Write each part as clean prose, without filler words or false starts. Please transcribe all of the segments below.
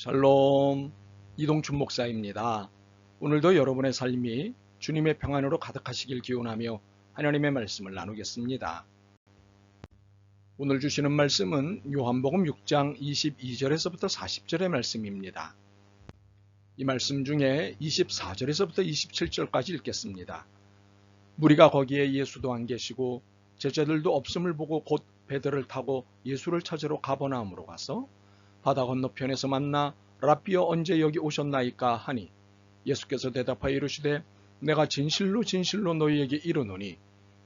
샬롬, 이동춘 목사입니다. 오늘도 여러분의 삶이 주님의 평안으로 가득하시길 기원하며 하나님의 말씀을 나누겠습니다. 오늘 주시는 말씀은 요한복음 6장 22절에서부터 40절의 말씀입니다. 이 말씀 중에 24절에서부터 27절까지 읽겠습니다. 무리가 거기에 예수도 안 계시고 제자들도 없음을 보고 곧 배들을 타고 예수를 찾으러 가버나움으로 가서 바다 건너편에서 만나 랍비여 언제 여기 오셨나이까 하니 예수께서 대답하여 이르시되 내가 진실로 진실로 너희에게 이르노니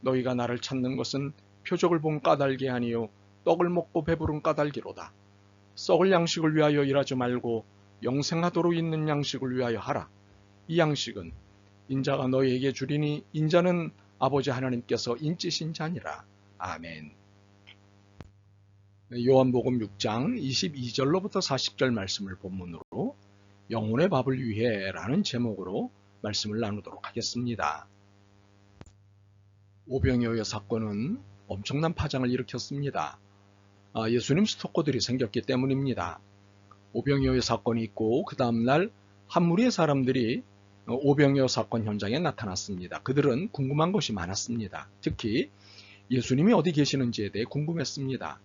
너희가 나를 찾는 것은 표적을 본 까닭이 아니요 떡을 먹고 배부른 까닭이로다. 썩을 양식을 위하여 일하지 말고 영생하도록 있는 양식을 위하여 하라. 이 양식은 인자가 너희에게 주리니 인자는 아버지 하나님께서 인치신 자니라. 아멘. 요한복음 6장 22절로부터 40절 말씀을 본문으로 영혼의 밥을 위해 라는 제목으로 말씀을 나누도록 하겠습니다. 오병이어의 사건은 엄청난 파장을 일으켰습니다. 예수님 스토커들이 생겼기 때문입니다. 오병이어의 사건이 있고 그 다음날 한 무리의 사람들이 오병이어 사건 현장에 나타났습니다. 그들은 궁금한 것이 많았습니다. 특히 예수님이 어디 계시는지에 대해 궁금했습니다.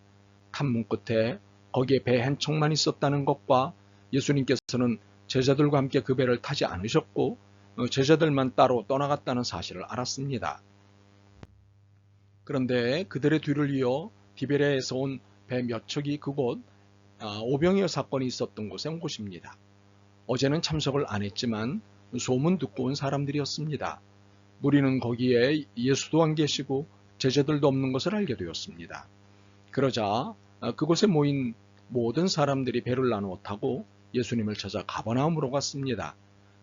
탐문 끝에 거기에 배 한 척만 있었다는 것과 예수님께서는 제자들과 함께 그 배를 타지 않으셨고 제자들만 따로 떠나갔다는 사실을 알았습니다. 그런데 그들의 뒤를 이어 디베레에서 온 배 몇 척이 그곳 오병이어 사건이 있었던 곳에 온 곳입니다. 어제는 참석을 안 했지만 소문 듣고 온 사람들이었습니다. 무리는 거기에 예수도 안 계시고 제자들도 없는 것을 알게 되었습니다. 그러자 그곳에 모인 모든 사람들이 배를 나누어 타고 예수님을 찾아 가버나움으로 갔습니다.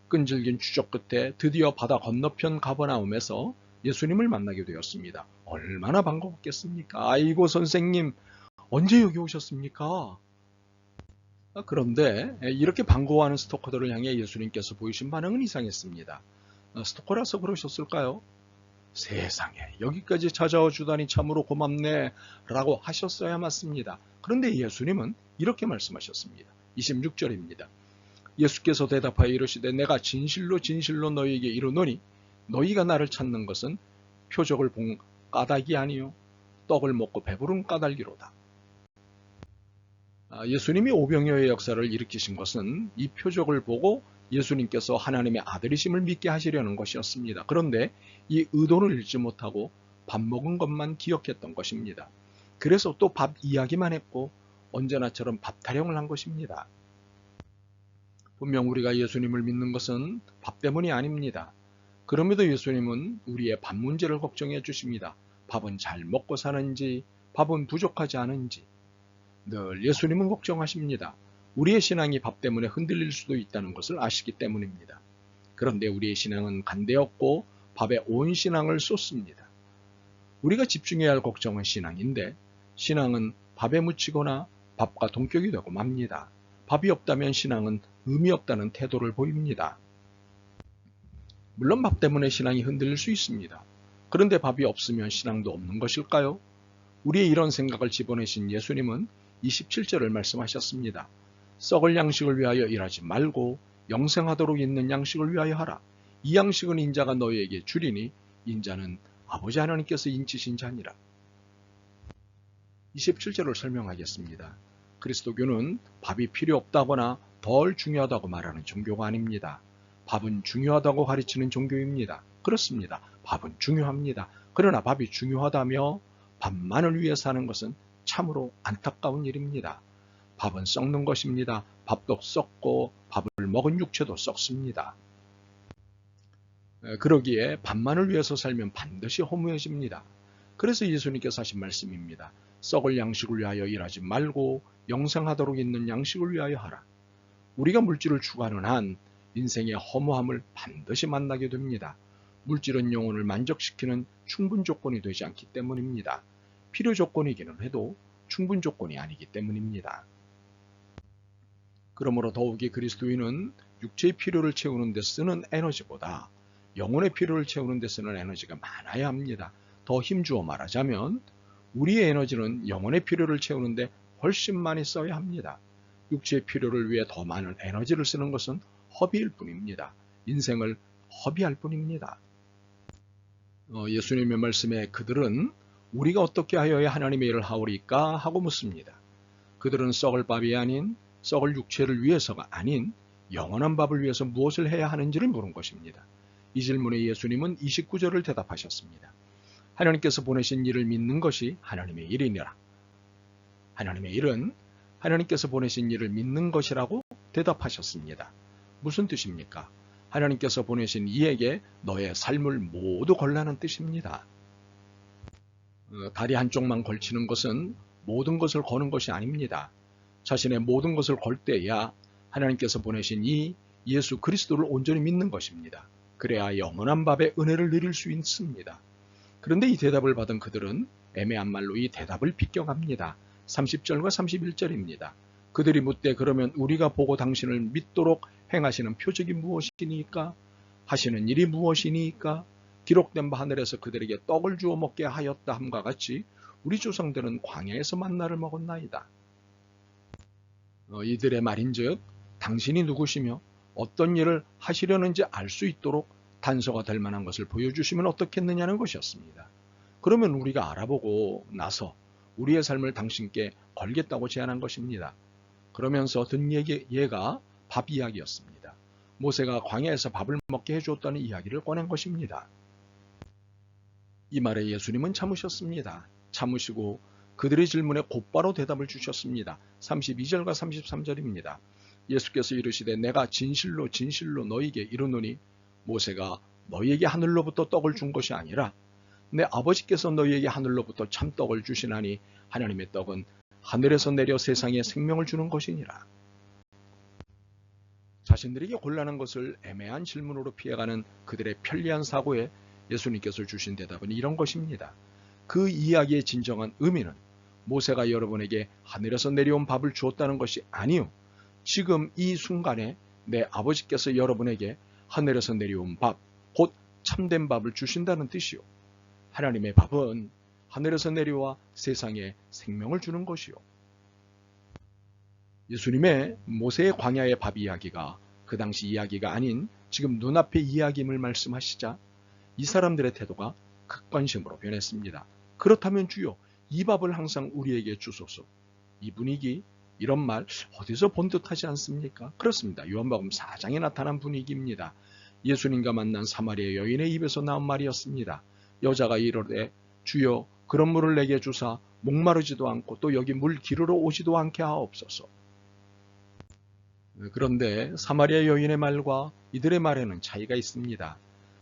끈질긴 추적 끝에 드디어 바다 건너편 가버나움에서 예수님을 만나게 되었습니다. 얼마나 반가웠겠습니까? 아이고 선생님 언제 여기 오셨습니까? 그런데 이렇게 반가워하는 스토커들을 향해 예수님께서 보이신 반응은 이상했습니다. 스토커라서 그러셨을까요? 세상에 여기까지 찾아와 주다니 참으로 고맙네 라고 하셨어야 맞습니다. 그런데 예수님은 이렇게 말씀하셨습니다. 26절입니다. 예수께서 대답하여 이르시되 내가 진실로 진실로 너희에게 이르노니 너희가 나를 찾는 것은 표적을 본 까닭이 아니요 떡을 먹고 배부른 까닭이로다. 예수님이 오병이어의 역사를 일으키신 것은 이 표적을 보고 예수님께서 하나님의 아들이심을 믿게 하시려는 것이었습니다. 그런데 이 의도를 잃지 못하고 밥 먹은 것만 기억했던 것입니다. 그래서 또 밥 이야기만 했고 언제나처럼 밥 타령을 한 것입니다. 분명 우리가 예수님을 믿는 것은 밥 때문이 아닙니다. 그럼에도 예수님은 우리의 밥 문제를 걱정해 주십니다. 밥은 잘 먹고 사는지, 밥은 부족하지 않은지 늘 예수님은 걱정하십니다. 우리의 신앙이 밥 때문에 흔들릴 수도 있다는 것을 아시기 때문입니다. 그런데 우리의 신앙은 간대없고 밥에 온 신앙을 쏟습니다. 우리가 집중해야 할 걱정은 신앙인데 신앙은 밥에 묻히거나 밥과 동격이 되고 맙니다. 밥이 없다면 신앙은 의미 없다는 태도를 보입니다. 물론 밥 때문에 신앙이 흔들릴 수 있습니다. 그런데 밥이 없으면 신앙도 없는 것일까요? 우리의 이런 생각을 집어내신 예수님은 27절을 말씀하셨습니다. 썩을 양식을 위하여 일하지 말고 영생하도록 있는 양식을 위하여 하라. 이 양식은 인자가 너희에게 주리니 인자는 아버지 하나님께서 인치신 자니라. 27절을 설명하겠습니다. 그리스도교는 밥이 필요 없다거나 덜 중요하다고 말하는 종교가 아닙니다. 밥은 중요하다고 가르치는 종교입니다. 그렇습니다. 밥은 중요합니다. 그러나 밥이 중요하다며 밥만을 위해 사는 것은 참으로 안타까운 일입니다. 밥은 썩는 것입니다. 밥도 썩고 밥을 먹은 육체도 썩습니다. 그러기에 밥만을 위해서 살면 반드시 허무해집니다. 그래서 예수님께서 하신 말씀입니다. 썩을 양식을 위하여 일하지 말고 영생하도록 있는 양식을 위하여 하라. 우리가 물질을 추구하는 한 인생의 허무함을 반드시 만나게 됩니다. 물질은 영혼을 만족시키는 충분 조건이 되지 않기 때문입니다. 필요 조건이기는 해도 충분 조건이 아니기 때문입니다. 그러므로 더욱이 그리스도인은 육체의 필요를 채우는 데 쓰는 에너지보다 영혼의 필요를 채우는 데 쓰는 에너지가 많아야 합니다. 더 힘주어 말하자면 우리의 에너지는 영혼의 필요를 채우는 데 훨씬 많이 써야 합니다. 육체의 필요를 위해 더 많은 에너지를 쓰는 것은 허비일 뿐입니다. 인생을 허비할 뿐입니다. 예수님의 말씀에 그들은 우리가 어떻게 하여야 하나님의 일을 하오리까 하고 묻습니다. 그들은 썩을 밥이 아닌 썩을 육체를 위해서가 아닌 영원한 밥을 위해서 무엇을 해야 하는지를 물은 것입니다. 이 질문에 예수님은 29절을 대답하셨습니다. 하나님께서 보내신 일을 믿는 것이 하나님의 일이니라. 하나님의 일은 하나님께서 보내신 일을 믿는 것이라고 대답하셨습니다. 무슨 뜻입니까? 하나님께서 보내신 이에게 너의 삶을 모두 걸라는 뜻입니다. 다리 한쪽만 걸치는 것은 모든 것을 거는 것이 아닙니다. 자신의 모든 것을 걸 때야 하나님께서 보내신 이 예수 그리스도를 온전히 믿는 것입니다. 그래야 영원한 밥의 은혜를 누릴 수 있습니다. 그런데 이 대답을 받은 그들은 애매한 말로 이 대답을 비껴갑니다. 30절과 31절입니다. 그들이 묻되 그러면 우리가 보고 당신을 믿도록 행하시는 표적이 무엇이니까? 하시는 일이 무엇이니까? 기록된 바 하늘에서 그들에게 떡을 주어 먹게 하였다 함과 같이 우리 조상들은 광야에서 만나를 먹었나이다. 이들의 말인즉 당신이 누구시며 어떤 일을 하시려는지 알 수 있도록 단서가 될 만한 것을 보여주시면 어떻겠느냐는 것이었습니다. 그러면 우리가 알아보고 나서 우리의 삶을 당신께 걸겠다고 제안한 것입니다. 그러면서 든 얘가 밥 이야기였습니다. 모세가 광야에서 밥을 먹게 해주었다는 이야기를 꺼낸 것입니다. 이 말에 예수님은 참으셨습니다. 참으시고 그들의 질문에 곧바로 대답을 주셨습니다. 32절과 33절입니다. 예수께서 이르시되 내가 진실로 진실로 너희에게 이르노니 모세가 너희에게 하늘로부터 떡을 준 것이 아니라 내 아버지께서 너희에게 하늘로부터 참떡을 주시나니 하나님의 떡은 하늘에서 내려 세상에 생명을 주는 것이니라. 자신들에게 곤란한 것을 애매한 질문으로 피해가는 그들의 편리한 사고에 예수님께서 주신 대답은 이런 것입니다. 그 이야기의 진정한 의미는 모세가 여러분에게 하늘에서 내려온 밥을 주었다는 것이 아니요, 지금 이 순간에 내 아버지께서 여러분에게 하늘에서 내려온 밥, 곧 참된 밥을 주신다는 뜻이요. 하나님의 밥은 하늘에서 내려와 세상에 생명을 주는 것이요. 예수님의 모세의 광야의 밥 이야기가 그 당시 이야기가 아닌 지금 눈앞의 이야기임을 말씀하시자 이 사람들의 태도가 극관심으로 변했습니다. 그렇다면 주여, 이 밥을 항상 우리에게 주소서. 이 분위기, 이런 말 어디서 본 듯하지 않습니까? 그렇습니다. 요한복음 4장에 나타난 분위기입니다. 예수님과 만난 사마리아 여인의 입에서 나온 말이었습니다. 여자가 이르되 주여 그런 물을 내게 주사 목마르지도 않고 또 여기 물 기르러 오지도 않게 하옵소서. 그런데 사마리아 여인의 말과 이들의 말에는 차이가 있습니다.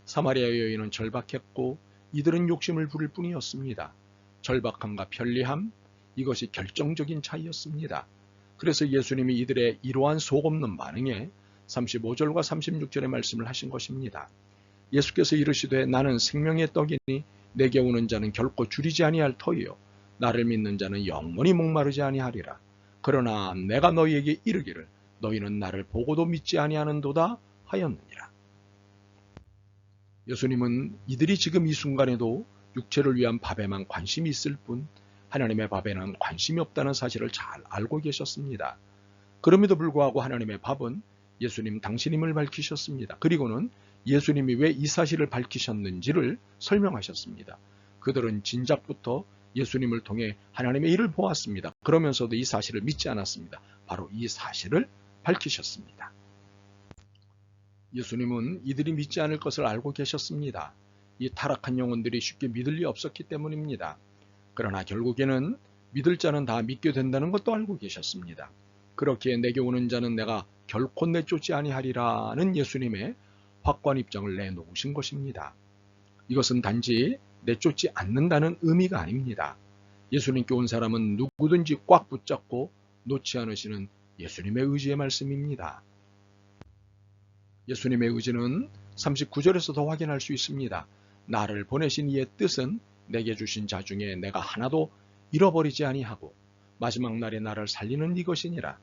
사마리아 여인은 절박했고 이들은 욕심을 부릴 뿐이었습니다. 절박함과 편리함, 이것이 결정적인 차이였습니다. 그래서 예수님이 이들의 이러한 속없는 반응에 35절과 36절의 말씀을 하신 것입니다. 예수께서 이르시되 나는 생명의 떡이니 내게 오는 자는 결코 줄이지 아니할 터이요 나를 믿는 자는 영원히 목마르지 아니하리라. 그러나 내가 너희에게 이르기를 너희는 나를 보고도 믿지 아니하는도다 하였느니라. 예수님은 이들이 지금 이 순간에도 육체를 위한 밥에만 관심이 있을 뿐 하나님의 밥에는 관심이 없다는 사실을 잘 알고 계셨습니다. 그럼에도 불구하고 하나님의 밥은 예수님 당신임을 밝히셨습니다. 그리고는 예수님이 왜 이 사실을 밝히셨는지를 설명하셨습니다. 그들은 진작부터 예수님을 통해 하나님의 일을 보았습니다. 그러면서도 이 사실을 믿지 않았습니다. 바로 이 사실을 밝히셨습니다. 예수님은 이들이 믿지 않을 것을 알고 계셨습니다. 이 타락한 영혼들이 쉽게 믿을 리 없었기 때문입니다. 그러나 결국에는 믿을 자는 다 믿게 된다는 것도 알고 계셨습니다. 그렇기에 내게 오는 자는 내가 결코 내쫓지 아니하리라는 예수님의 확고한 입장을 내놓으신 것입니다. 이것은 단지 내쫓지 않는다는 의미가 아닙니다. 예수님께 온 사람은 누구든지 꽉 붙잡고 놓지 않으시는 예수님의 의지의 말씀입니다. 예수님의 의지는 39절에서도 확인할 수 있습니다. 나를 보내신 이의 뜻은 내게 주신 자 중에 내가 하나도 잃어버리지 아니하고 마지막 날에 나를 살리는 이것이니라.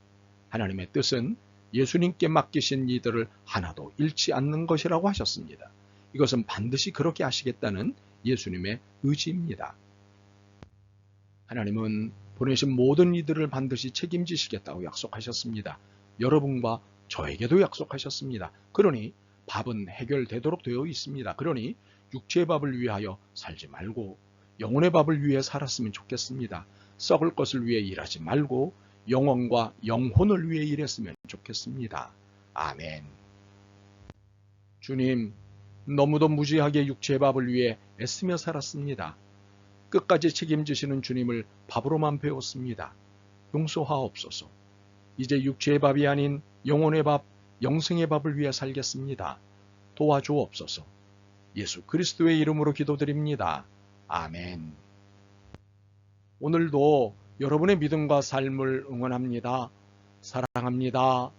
하나님의 뜻은 예수님께 맡기신 이들을 하나도 잃지 않는 것이라고 하셨습니다. 이것은 반드시 그렇게 하시겠다는 예수님의 의지입니다. 하나님은 보내신 모든 이들을 반드시 책임지시겠다고 약속하셨습니다. 여러분과 저에게도 약속하셨습니다. 그러니 밥은 해결되도록 되어 있습니다. 그러니 육체의 밥을 위하여 살지 말고 영혼의 밥을 위해 살았으면 좋겠습니다. 썩을 것을 위해 일하지 말고 영혼과 영혼을 위해 일했으면 좋겠습니다. 아멘. 주님, 너무도 무지하게 육체의 밥을 위해 애쓰며 살았습니다. 끝까지 책임지시는 주님을 밥으로만 배웠습니다. 용서하옵소서. 이제 육체의 밥이 아닌 영혼의 밥, 영생의 밥을 위해 살겠습니다. 도와주옵소서. 예수 그리스도의 이름으로 기도드립니다. 아멘. 오늘도 여러분의 믿음과 삶을 응원합니다. 사랑합니다.